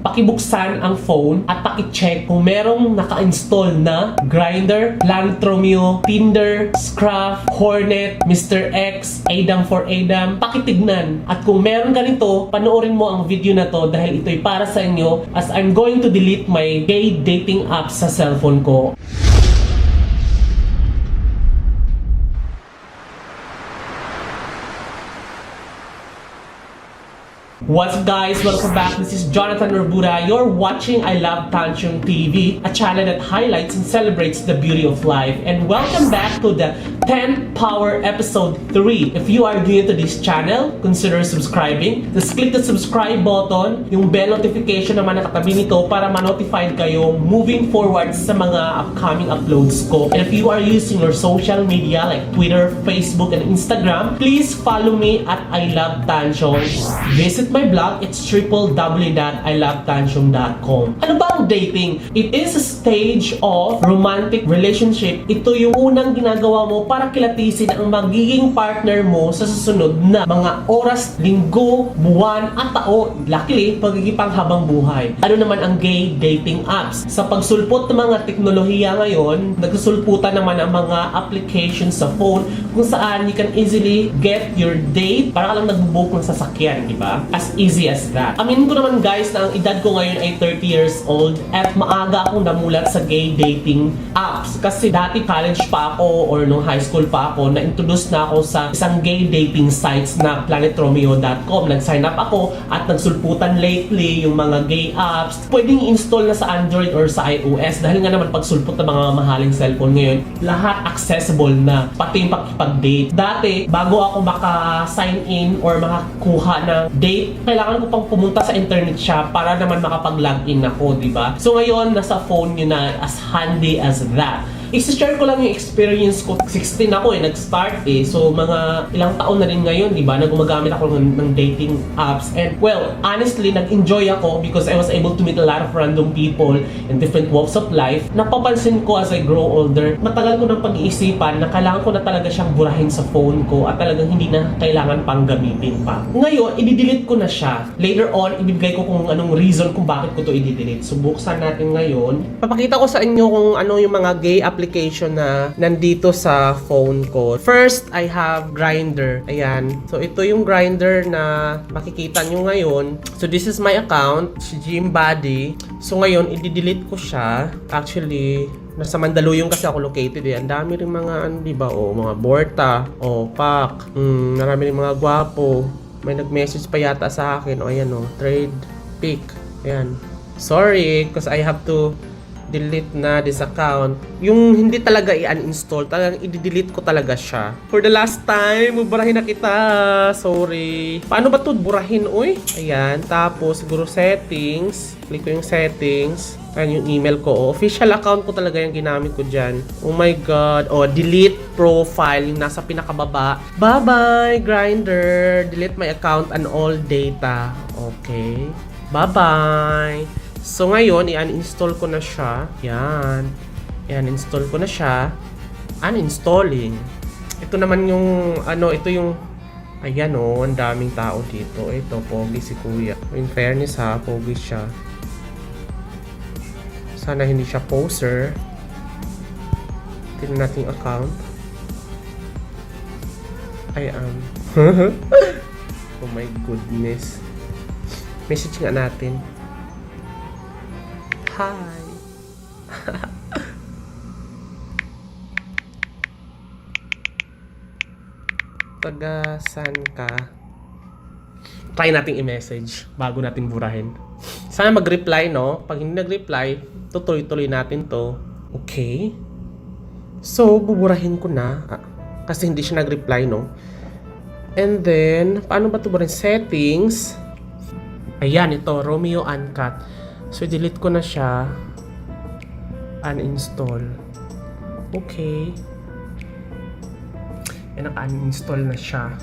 pakibuksan ang phone at pakicheck kung merong naka-install na Grindr, Lantromeo, Tinder, Scruff, Hornet, Mr. X, Adam for Adam. Pakitignan. At kung meron ganito, panoorin mo ang video na to dahil ito'y para sa inyo as I'm going to delete my gay dating apps sa cellphone ko. What's up guys? Welcome back. This is Jonathan Norbuda. You're watching I Love Tansyong TV, a channel that highlights and celebrates the beauty of life. And welcome back to the 10 Power Episode 3. If you are new to this channel, consider subscribing. Just click the subscribe button, yung bell notification naman nakatabi nito para ma-notified kayo moving forward sa mga upcoming uploads ko. And if you are using your social media like Twitter, Facebook, and Instagram, please follow me at I Love Tansyong. Visit my blog, it's www.ilovetansyong.com. Ano ba ang dating? It is a stage of romantic relationship. Ito yung unang ginagawa mo para kilatisin ang magiging partner mo sa susunod na mga oras, linggo, buwan, at taon. Luckily, pagigipang habang buhay. Ano naman ang gay dating apps? Sa pagsulpot ng mga teknolohiya ngayon, nagsusulputan naman ang mga applications sa phone kung saan you can easily get your date para ka lang nag-book ng sasakyan, di ba? As easy as that. Aminin ko naman guys na ang edad ko ngayon ay 30 years old at maaga akong namulat sa gay dating apps. Kasi dati college pa ako or nung high school pa ako, na-introduce na ako sa isang gay dating sites na planetromeo.com. Nag-sign up ako at nagsulputan lately yung mga gay apps. Pwedeng install na sa Android or sa iOS dahil nga naman pagsulpot ng mga mahaling cellphone ngayon, lahat accessible na, pati yung pakipag-date. Dati, bago ako maka-sign in or makakuha ng date, kailangan ko pang pumunta sa internet shop para naman makapag-login ako, di ba? So ngayon, nasa phone nyo na, as handy as that. I-share ko lang yung experience ko. 16 ako nag-start So mga ilang taon na rin ngayon, di ba, na gumagamit ako ng dating apps. And well, honestly, nag-enjoy ako because I was able to meet a lot of random people in different walks of life. Napapansin ko as I grow older, matagal ko ng pag-iisipan na kailangan ko na talaga siyang burahin sa phone ko at talagang hindi na kailangan pang gamitin pa. Ngayon, i-delete ko na siya. Later on, ibibigay ko kung anong reason kung bakit ko to i-delete. So buksan natin ngayon. Papakita ko sa inyo kung ano yung mga gay application na nandito sa phone ko. First, I have Grindr. Ayan. So, ito yung Grindr na makikita nyo ngayon. So, this is my account, si Gym Body. So, ngayon, i-delete ko siya. Actually, nasa Mandaluyong kasi ako located Ang dami rin mga, ano, diba? Mga Borta. Pak. Marami rin mga gwapo. May nag-message pa yata sa akin. Ayan, trade pic. Ayan. Sorry, because I have to delete na this account. Yung hindi talaga i-uninstall, talagang i-delete ko talaga siya. For the last time, burahin na kita. Sorry. Paano ba ito burahin, oy? Ayan. Tapos, siguro settings. Click ko yung settings. Ayan yung email ko. Official account ko talaga yung ginamit ko dyan. Oh my God. Delete profile. Yung nasa pinakababa. Bye-bye, Grindr. Delete my account and all data. Okay. Bye-bye. So ngayon, i-uninstall ko na siya. Yan. I-uninstall ko na siya. Uninstalling. Ito naman yung, ito yung, ayan ang daming tao dito. Ito, pogi si kuya. In fairness pogi siya. Sana hindi siya poser. Tingnan natin yung account. I am. Oh my goodness. Message nga natin. Hi. Taga saan ka? Try nating i-message bago natin burahin. Sana mag-reply, no? Pag hindi nag-reply, tutuloy-tuloy natin to. Okay. So, buburahin ko na. Kasi hindi siya nag-reply, no? And then, paano ba ito burahin? Settings. Ayan, ito. Romeo Uncut. So, delete ko na siya. Uninstall. Okay. Naka-uninstall na siya.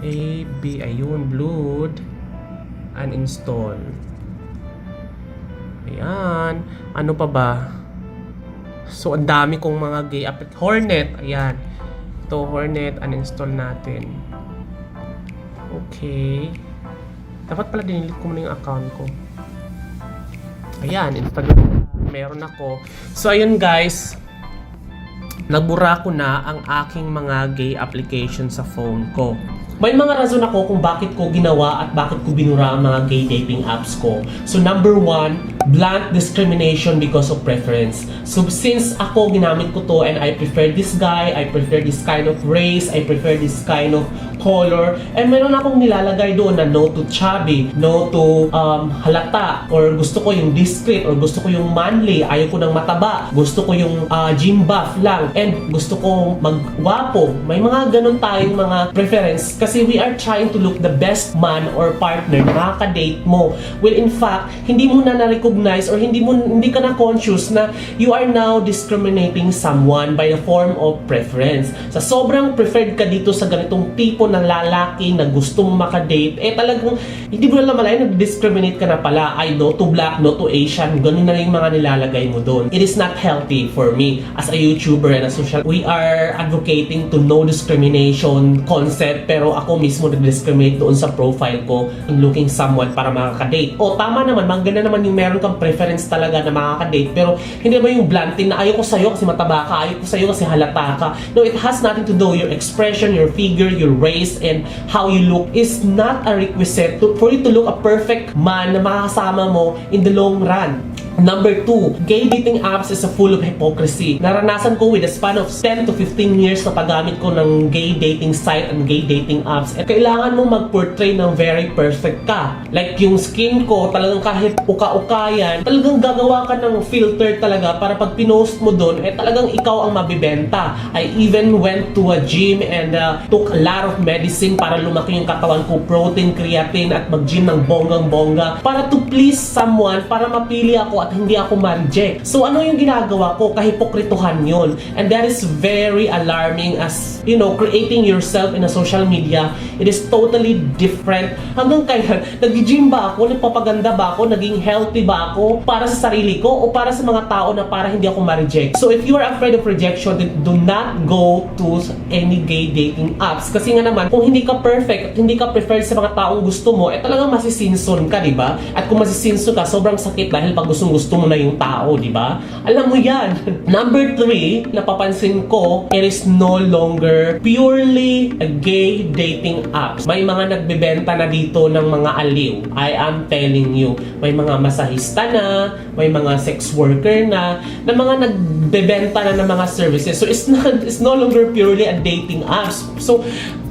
Ayun, Blood. Uninstall. Ayan. Ano pa ba? So, ang dami kong mga gay app. Hornet. Ayan. Ito, Hornet. Uninstall natin. Okay. Dapat pala dinilit ko muna yung account ko. Ayan, Instagram meron ako. So ayun guys, nagbura ko na ang aking mga gay application sa phone ko. May mga rason ako kung bakit ko ginawa at bakit ko binura ang mga gay dating apps ko. So number one, blunt discrimination because of preference. So since ako ginamit ko to and I prefer this guy, I prefer this kind of race, I prefer this kind of color, and meron akong nilalagay doon na no to chubby, no to halata, or gusto ko yung discreet, or gusto ko yung manly, ayaw ko ng mataba, gusto ko yung gym buff lang, and gusto ko magwapo. May mga ganun tayong mga preference kasi we are trying to look the best man or partner na makaka-date mo. Well, in fact, hindi mo na na-recognize or hindi ka na conscious na you are now discriminating someone by the form of preference. Sa sobrang preferred ka dito sa ganitong tipo ng lalaki na gusto mong makadate, talagang hindi mo na malayan, nag-discriminate ka na pala. Ay, no to black, no to Asian, ganun na yung mga nilalagay mo doon. It is not healthy for me as a YouTuber and a social. We are advocating to no discrimination concept, pero ako mismo nag-discriminate doon sa profile ko in looking someone para makakadate. O, tama naman, maganda naman yung meron kang preference talaga na makakadate, pero hindi ba yung blanting na ayaw ko sa'yo kasi mataba ka, ayaw ko sa'yo kasi halata ka. No, it has nothing to do. Your expression, your figure, your race, and how you look is not a requisite for you to look a perfect man na makakasama mo in the long run. Number 2, gay dating apps is full of hypocrisy. Naranasan ko with a span of 10 to 15 years na paggamit ko ng gay dating site and gay dating apps. At kailangan mo mag-portray ng very perfect ka. Like yung skin ko, talagang kahit uka-uka yan, talagang gagawa ka ng filter talaga para pag pinost mo doon, talagang ikaw ang mabibenta. I even went to a gym and took a lot of medicine para lumaki yung katawan ko, protein, creatine, at mag-gym ng bonggang-bongga para to please someone, para mapili ako at hindi ako ma-reject. So ano yung ginagawa ko? Kahipokrituhan yun. And that is very alarming as, you know, creating yourself in a social media. It is totally different. Hanggang kaya, nag-gym ba ako? Nagpapaganda ba ako? Naging healthy ba ako? Para sa sarili ko o para sa mga tao na para hindi ako ma-reject? So if you are afraid of rejection, then do not go to any gay dating apps. Kasi nga naman, kung hindi ka perfect at hindi ka preferred sa mga taong gusto mo, talagang masisinson ka, di ba? At kung masisinson ka, sobrang sakit dahil pag gusto mo na yung tao, di ba? Alam mo yan. Number 3, napapansin ko, it is no longer purely a gay dating apps. May mga nagbebenta na dito ng mga aliw. I am telling you. May mga masahista na, may mga sex worker na mga nagbebenta na ng mga services. So it's no longer purely a dating apps. So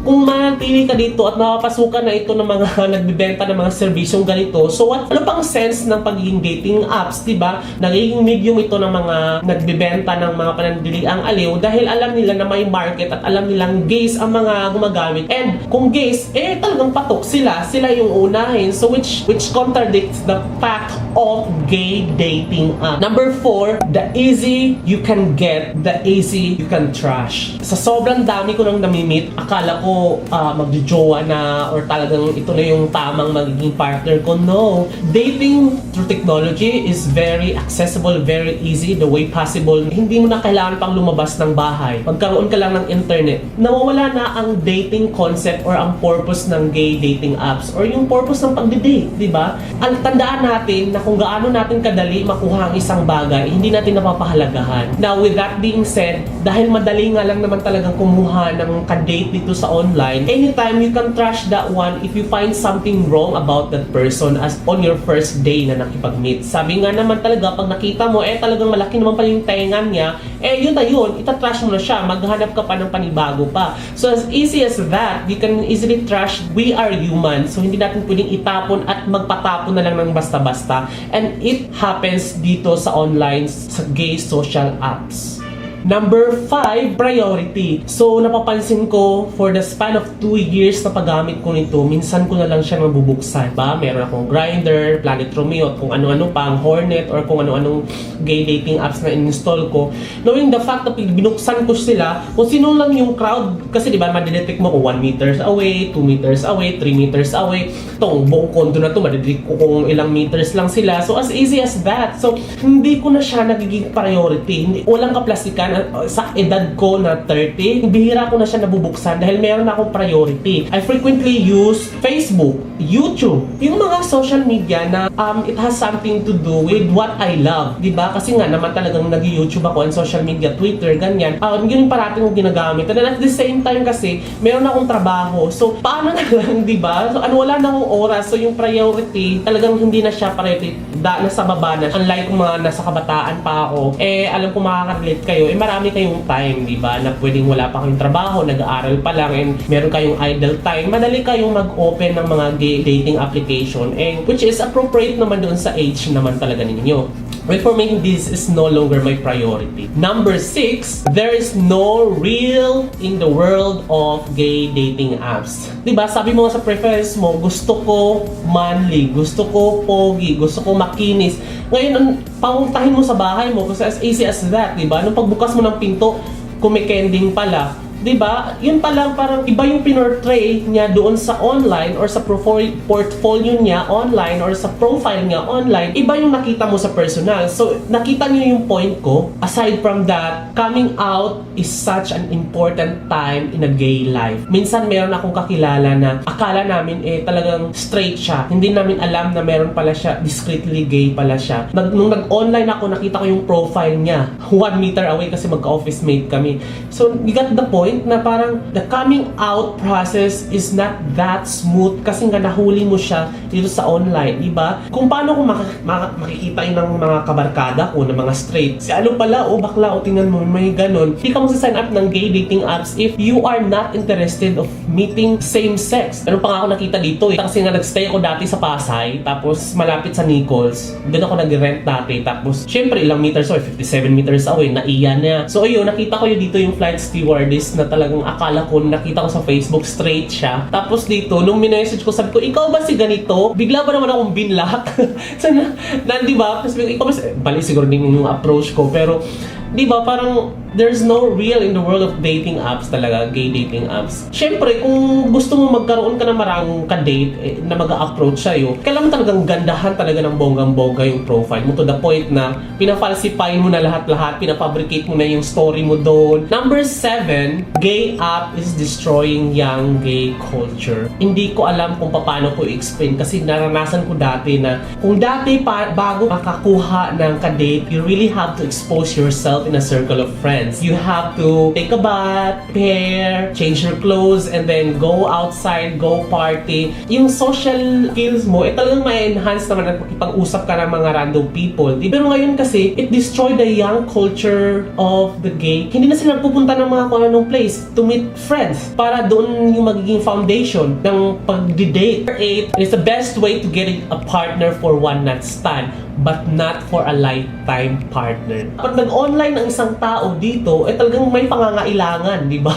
kung manatili ka dito at mapapasukan na ito ng mga nagbibenta ng mga serbisyong ganito, so ano pang sense ng pagiging dating apps, diba? Nagiging medium ito ng mga nagbibenta ng mga panandiliang aliw dahil alam nila na may market at alam nilang gays ang mga gumagamit. And kung gays, talagang patok sila yung unahin. So which contradicts the fact of gay dating app. Number 4, the easy you can get, the easy you can trash. Sa sobrang dami ko nang namimit, akala ko magjojowa na or talagang ito na yung tamang magiging partner ko. No. Dating through technology is very accessible, very easy, the way possible. Hindi mo na kailangan pang lumabas ng bahay. Magkaroon ka lang ng internet. Nawawala na ang dating concept or ang purpose ng gay dating apps or yung purpose ng pagdi-date, di ba? Ang tandaan natin na kung gaano natin kadali makuha ang isang bagay, hindi natin napapahalagahan. Now, with that being said, dahil madali nga lang naman talagang kumuha ng kadate dito sa online, anytime you can trash that one if you find something wrong about that person as on your first day na nakipag-meet. Sabi nga naman talaga, pag nakita mo, talagang malaki naman pala yung tenga niya, yun na yun, itatrash mo na siya, maghanap ka pa ng panibago pa. So as easy as that, you can easily trash. We are human, so hindi natin pwedeng itapon at magpatapon na lang ng basta-basta. And it happens dito sa online, sa gay social apps. Number 5, priority. So, napapansin ko, for the span of 2 years na paggamit ko nito, minsan ko na lang siya nabubuksan. Meron akong Grindr, Planet Romeo, at kung ano-ano pang Hornet, or kung ano-anong gay dating apps na in-install ko. Knowing the fact na binuksan ko sila, kung sino lang yung crowd, kasi diba, madidetect mo kung 1 meters away, 2 meters away, 3 meters away. Itong buong kondo na to, madidetect ko kung ilang meters lang sila. So, as easy as that. So, hindi ko na siya nagiging priority. Walang kaplastikan sa edad ko na 30, bihira ko na siya nabubuksan dahil meron akong priority. I frequently use Facebook, YouTube, yung mga social media na it has something to do with what I love, di ba? Kasi nga naman talagang nag-YouTube ako and social media, Twitter, ganyan. Yun yung parating kong ginagamit. And then at the same time kasi, meron akong trabaho. So, paano na lang, di ba? So, wala na akong oras. So, yung priority, talagang hindi na siya priority. Nasa baba na. Unlike kung mga nasa kabataan pa ako, alam ko makaka-relate kayo, marami kayong time, di ba? Na pwedeng wala pa kayong trabaho, nag-aaral pa lang, and meron kayong idle time. Madali kayong mag-open ng mga dating application, and which is appropriate naman doon sa age naman talaga ninyo. But for me, this is no longer my priority. Number 6, there is no real in the world of gay dating apps. Diba? Sabi mo sa preference mo, gusto ko manly, gusto ko pogi, gusto ko makinis. Ngayon, papuntahin mo sa bahay mo, kasi as easy as that, diba? Nung pagbukas mo ng pinto, kumikending pala. Diba? Yun pa lang, parang iba yung pinortray niya doon sa online or sa portfolio niya online or sa profile niya online. Iba yung nakita mo sa personal. So, nakita niyo yung point ko. Aside from that, coming out is such an important time in a gay life. Minsan meron akong kakilala na akala namin talagang straight siya. Hindi namin alam na meron pala siya, discreetly gay pala siya. Nung nag-online ako, nakita ko yung profile niya. 1 meter away kasi magka-office mate kami. So, you got the point na parang the coming out process is not that smooth kasi nga nahuli mo siya dito sa online, diba? Kung paano ko makikita yun ng mga kabarkada ko, ng mga straight. Si ano pala, bakla, tingnan mo, may ganon. Hindi ka magsa-sign up ng gay dating apps if you are not interested of meeting same sex. Ano pa nga ako nakita dito kasi nga nagstay ako dati sa Pasay, tapos malapit sa Nichols. Doon ako nag-rent dati, tapos syempre ilang meters away, 57 meters away, naiyan na. So ayun, nakita ko yun dito yung flight stewardess na talagang akala ko, nakita ko sa Facebook, straight siya. Tapos dito, nung minessage ko, sabi ko, ikaw ba si ganito? Bigla ba naman akong binlock? So, di ba? Sabi ko, ikaw ba si... Bali, siguro din yung approach ko. Pero, di ba, parang there's no real in the world of dating apps talaga, gay dating apps. Siyempre, kung gusto mo magkaroon ka ng maraming ka-date na mag-a-approach sa'yo, kailangan talagang gandahan talaga ng bonggang-bongga yung profile mo to the point na pinafalsify mo na lahat-lahat, pinafabricate mo na yung story mo doon. Number 7, gay app is destroying young gay culture. Hindi ko alam kung paano ko i-explain kasi naranasan ko dati na kung dati bago makakuha ng ka-date, you really have to expose yourself in a circle of friends. You have to take a bath, pair, change your clothes, and then go outside, go party. Yung social skills mo, talagang ma-enhance naman at makipag-usap ka ng mga random people. Pero ngayon kasi, it destroyed the young culture of the gay. Hindi na sila pupunta ng mga kung anong place to meet friends para doon yung magiging foundation ng pag-date. 8 is the best way to get a partner for one night stand, but not for a lifetime partner. Pag nag-online ang isang tao dito, talagang may pangangailangan, di ba?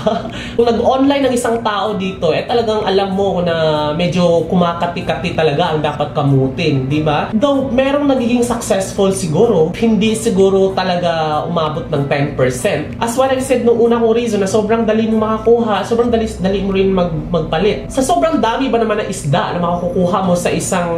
Kung nag-online ang isang tao dito, talagang alam mo na medyo kumakati-kati talaga ang dapat kamutin, di ba? Though merong nagiging successful siguro, hindi siguro talaga umabot ng 10%. As what I said nung una kong reason na sobrang dali mo makakuha, sobrang dali mo rin magpalit. Sa sobrang dami ba naman na isda na makukuha mo sa isang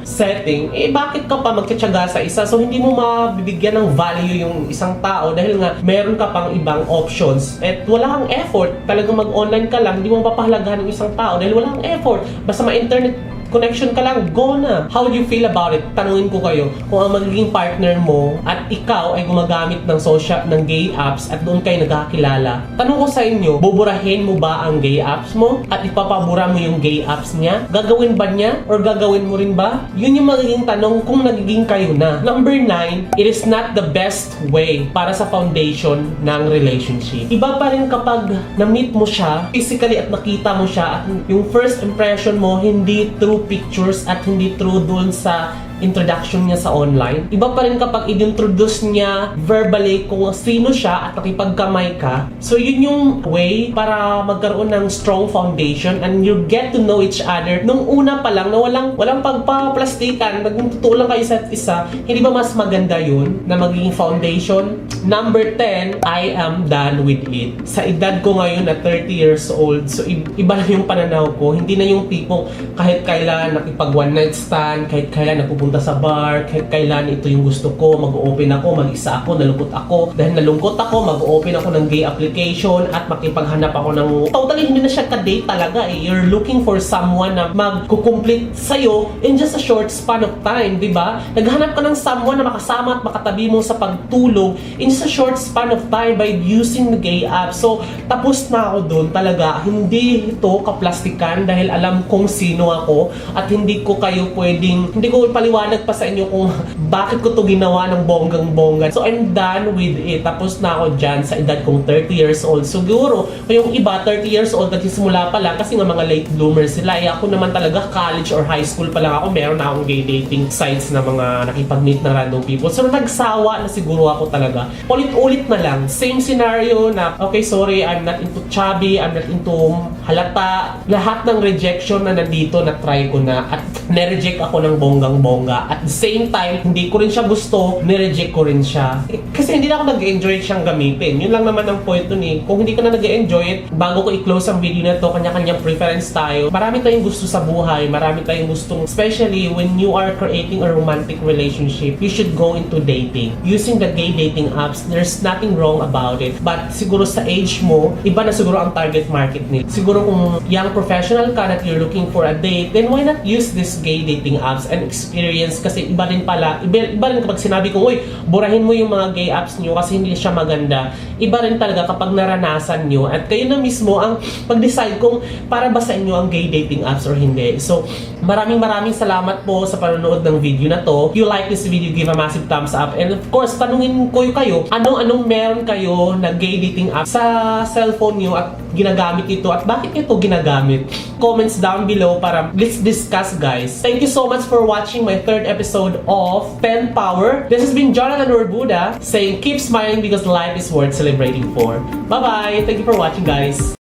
setting, bakit ka pa magtitiyaga sa isa? So hindi mo mabibigyan ng value yung isang tao dahil nga meron ka pang ibang options at wala kang effort. Talagang mag-online ka lang, hindi mo papahalagahan ng isang tao dahil wala kang effort. Basta ma-internet connection ka lang, go na. How do you feel about it? Tanungin ko kayo, kung ang magiging partner mo at ikaw ay gumagamit ng social, ng gay apps at doon kayo nagkakilala, tanong ko sa inyo, buburahin mo ba ang gay apps mo? At ipapabura mo yung gay apps niya? Gagawin ba niya? Or gagawin mo rin ba? Yun yung magiging tanong kung nagiging kayo na. Number 9, it is not the best way para sa foundation ng relationship. Iba pa rin kapag na-meet mo siya, physically at nakita mo siya at yung first impression mo hindi through pictures at hindi true doon sa introduction niya sa online. Iba pa rin kapag i-introduce niya verbally kung sino siya at nakipagkamay ka. So yun yung way para magkaroon ng strong foundation and you get to know each other nung una pa lang na walang pagpaplastikan, nagtutulong kayo sa isa. Hindi ba mas maganda yun na magiging foundation? Number 10, I am done with it. Sa edad ko ngayon na 30 years old, so iba na yung pananaw ko. Hindi na yung tipong kahit kailan nakipag one night stand, kahit kailan napupunta pupunta sa bar, kailan ito yung gusto ko, mag-open ako, mag-isa ako, nalungkot ako. Dahil nalungkot ako, mag-open ako ng gay application at makipaghanap ako ng... Totally hindi na siya ka-date talaga eh. You're looking for someone na mag-complete sa'yo in just a short span of time, di ba? Naghanap ka ng someone na makasama at makatabi mo sa pagtulog in just a short span of time by using the gay app. So, tapos na ako doon talaga. Hindi ito kaplastikan dahil alam kong sino ako at hindi ko paliwanag pa sa inyo kung bakit ko to ginawa ng bonggang-bongga. So, I'm done with it. Tapos na ako dyan sa edad kong 30 years old. Siguro, yung iba, 30 years old, nagsisimula pa lang kasi nga mga late bloomers sila. Ako naman talaga, college or high school pa lang ako, meron na akong gay dating sites na mga nakipag-meet na random people. So, nagsawa na siguro ako talaga. Ulit-ulit na lang. Same scenario na, okay, sorry, I'm not into chubby, I'm not into halata. Lahat ng rejection na nandito, na-try ko na at nireject ako ng bonggang-bongga. At the same time, hindi ko rin siya gusto, nireject ko rin siya. Kasi hindi na ako nag-enjoy siyang gamitin. Yun lang naman ang point nun eh. Kung hindi ka na nag-enjoy it, bago ko i-close ang video na to, kanya-kanyang preference tayo. Marami tayong gusto sa buhay, marami tayong gustong, especially when you are creating a romantic relationship, you should go into dating. Using the gay dating apps, there's nothing wrong about it. But siguro sa age mo, iba na siguro ang target market nila. Siguro kung young professional ka that you're looking for a date, then why not use this gay dating apps and experience? Kasi iba rin kapag sinabi ko, uy, burahin mo yung mga gay apps nyo kasi hindi siya maganda. Iba rin talaga kapag naranasan nyo at kayo na mismo ang mag-decide kung para ba sa inyo ang gay dating apps or hindi. So, maraming salamat po sa panonood ng video na to. If you like this video, give a massive thumbs up. And of course, tanungin ko kayo, anong meron kayo na gay dating app sa cellphone nyo at ginagamit ito at bakit ito ginagamit? Comments down below para let's discuss, guys. Thank you so much for watching my third episode of Pen Power. This has been Jonathan Orbuda saying keep smiling because life is worth celebrating for. Bye-bye! Thank you for watching, guys.